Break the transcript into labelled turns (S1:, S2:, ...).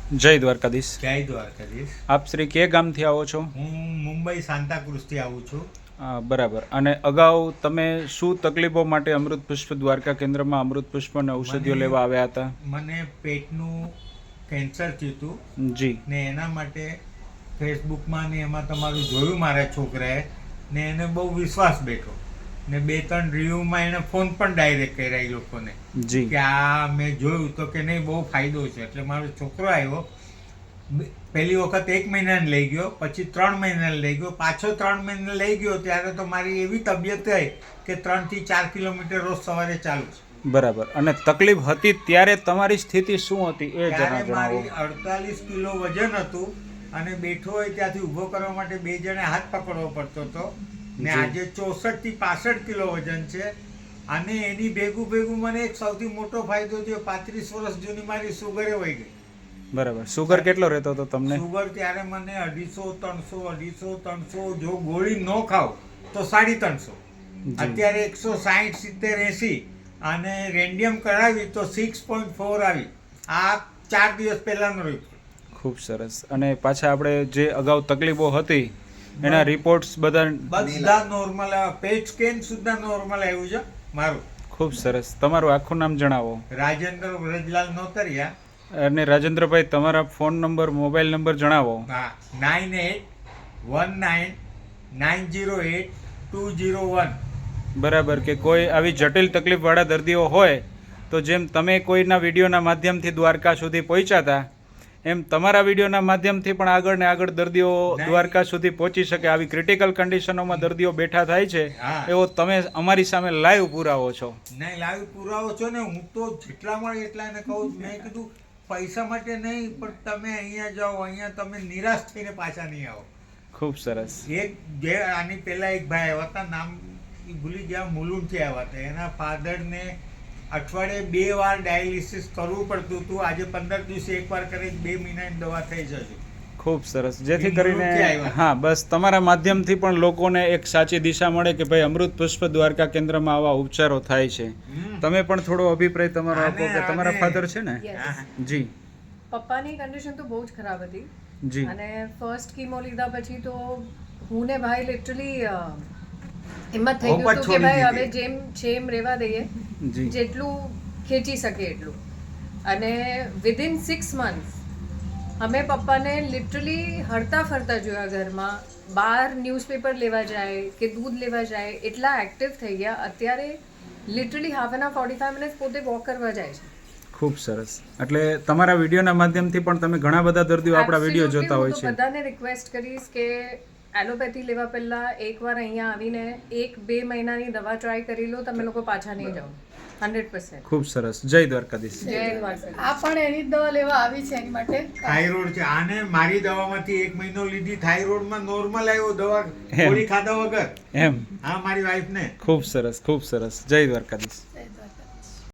S1: જય દ્વારકાધીશ.
S2: જય દ્વારકાધીશ.
S1: આપ શ્રી કે ગામથી આવો છો?
S2: હું મુંબઈ સાંતાક્રુઝથી આવું છું.
S1: બરાબર. અને અગાઉ તમે શું તકલીફો માટે અમૃત પુષ્પ દ્વારકા કેન્દ્રમાં અમૃત પુષ્પ અને ઔષધિઓ લેવા આવ્યા હતા?
S2: મને પેટનું કેન્સર થયું હતું
S1: જી.
S2: ને એના માટે ફેસબુકમાં ને એમાં તમારું જોયું મારા છોકરાએ ને એને બહુ વિશ્વાસ બેઠો ને 2-3 રિવ્યુમાં એને ફોન પણ ડાયરેક્ટ કર્યા એ લોકોને
S1: જી.
S2: કે આ મેં જોયું તો કે નહીં બહુ ફાયદો છે. એટલે મારો છોકરો આવ્યો, પહેલી વખત 1 મહિનાને લઈ ગયો, પછી 3 મહિનાને લઈ ગયો, પાછો 3 મહિને લઈ ગયો. ત્યારે તો મારી એવી તબિયત થઈ કે 3 થી 4 કિલોમીટર રોજ સવારે ચાલુ છે.
S1: બરાબર. અને તકલીફ હતી ત્યારે તમારી સ્થિતિ શું હતી એ
S2: ત્યારે
S1: જણાવો.
S2: મારી 48 કિલો વજન હતું અને બેઠો હોય ત્યાંથી ઊભો કરવા માટે 2 જણે હાથ પકડવો પડતો હતો ને આજે 64 થી 65 કિલો વજન છે. અને એની ભેગું મને એક સૌથી મોટો ફાયદો થયો, 35 વર્ષ જૂની મારી સુગરે વહી ગઈ.
S1: બરાબર. સુગર કેટલો રહેતો હતો તમને?
S2: સુગર ત્યારે મને 250, જો ગોળી ન ખાવ તો 350. અત્યારે 160, 70, 80 અને રેન્ડિયમ કરાવી તો 6.4 આવી. આ 4 દિવસ પહેલાનો રિપોર્ટ.
S1: ખૂબ સરસ. અને પાછા આપણે જે અગાઉ તકલીફો હતી એના રિપોર્ટ્સ
S2: બધા નોર્મલ, પેટ સ્કેન સુદ્ધા નોર્મલ આવ્યું છે મારું.
S1: ખૂબ સરસ. તમારું આખું નામ જણાવો.
S2: રાજેન્દ્ર વ્રજલાલ નોતરિયા.
S1: અને રાજેન્દ્રભાઈ, તમારા ફોન નંબર, મોબાઈલ નંબર જણાવો.
S2: હા, 9819908201.
S1: બરાબર. કે કોઈ આવી જટિલ તકલીફવાળા દર્દીઓ હોય તો જેમ તમે કોઈના વિડીયોના માધ્યમથી દ્વારકા સુધી પહોંચ્યા હતા એમ તમારા વિડીયોના માધ્યમથી પણ આગળ ને આગળ દર્દીઓ દ્વારકા સુધી પહોંચી શકે. આવી ક્રિટિકલ કન્ડિશનોમાં દર્દીઓ બેઠા થાય છે એવો તમે અમારી સામે લાઈવ પુરાવો છો.
S2: નહીં, લાઈવ પુરાવો છો ને. હું તો જેટલા મળે એટલા એને કહું. મેં કીધું પૈસા માટે નહીં, પણ તમે અહીંયા જાઓ, અહીંયા તમે નિરાશ થઈને પાછા નહીં આવો.
S1: ખૂબ સરસ.
S2: એક જે આની પહેલા એક ભાઈ આવ્યા હતા, નામ ભૂલી ગયા, મુલુંડથી આવ્યા હતા. એના ફાધરને અઠવાડિયે 2 વાર ડાયાલિસિસ કરવું પડતું હતું. આજે 15 દિવસે 1 વાર કરે, 2 મહિનાની દવા થઈ જશે.
S1: ખૂબ સરસ. જેથી કરીને હા, બસ તમારા માધ્યમથી પણ લોકોને એક સાચી દિશા મળે કે ભાઈ અમૃત પુષ્પ દ્વારકા કેન્દ્રમાં આવા ઉપચારો થાય છે. તમે પણ થોડો અભિપ્રાય તમારો આપો કે તમારા ફાધર છે ને? જી.
S3: પપ્પાની કન્ડિશન તો બહુ જ ખરાબ હતી.
S1: જી.
S3: અને ફર્સ્ટ કીમો લીધા પછી તો હું ને ભાઈ લિટરલી હિંમત થઈ ગયું હતું કે ભાઈ હવે જેમ છે એમ રહેવા દઈએ, જેટલું ખેંચી શકે એટલું. અને વિધિન 6 months અમે પપ્પાને લિટરલી હરતા ફરતા જોયા ઘરમાં. બહાર ન્યૂઝપેપર લેવા જાય કે દૂધ લેવા જાય એટલા એક્ટિવ થઈ ગયા. અત્યારે literally half an hour 45 minutes પોતે વોક કરવા જાય છે.
S1: ખૂબ સરસ. એટલે તમારા વિડીયોના માધ્યમથી પણ તમે ઘણા બધા દર્દીઓ આપણા વિડીયો જોતા હોય છે.
S3: બધાને રિક્વેસ્ટ કરીશ કે એલોપેથી લેવા પહેલા એકવાર અહીંયા આવીને 1-2 મહિનાની દવા ટ્રાય કરી લો. તમે લોકો પાછા નહીં જાઓ. 100%.
S1: ખૂબ સરસ. જય દ્વારકાધીશ.
S3: જય દ્વારકાધીશ.
S4: આ પણ એની જ દવા લેવા આવી છે એની માટે.
S2: થાઇરોઇડ છે. આને મારી દવામાંથી 1 મહિનો લીધી, થાઇરોઇડમાં નોર્મલ આવ્યો, દવા ગોળી ખાધા વગર.
S1: એમ?
S2: હા, મારી વાઈફને.
S1: ખૂબ સરસ, ખૂબ સરસ. જય દ્વારકાધીશ.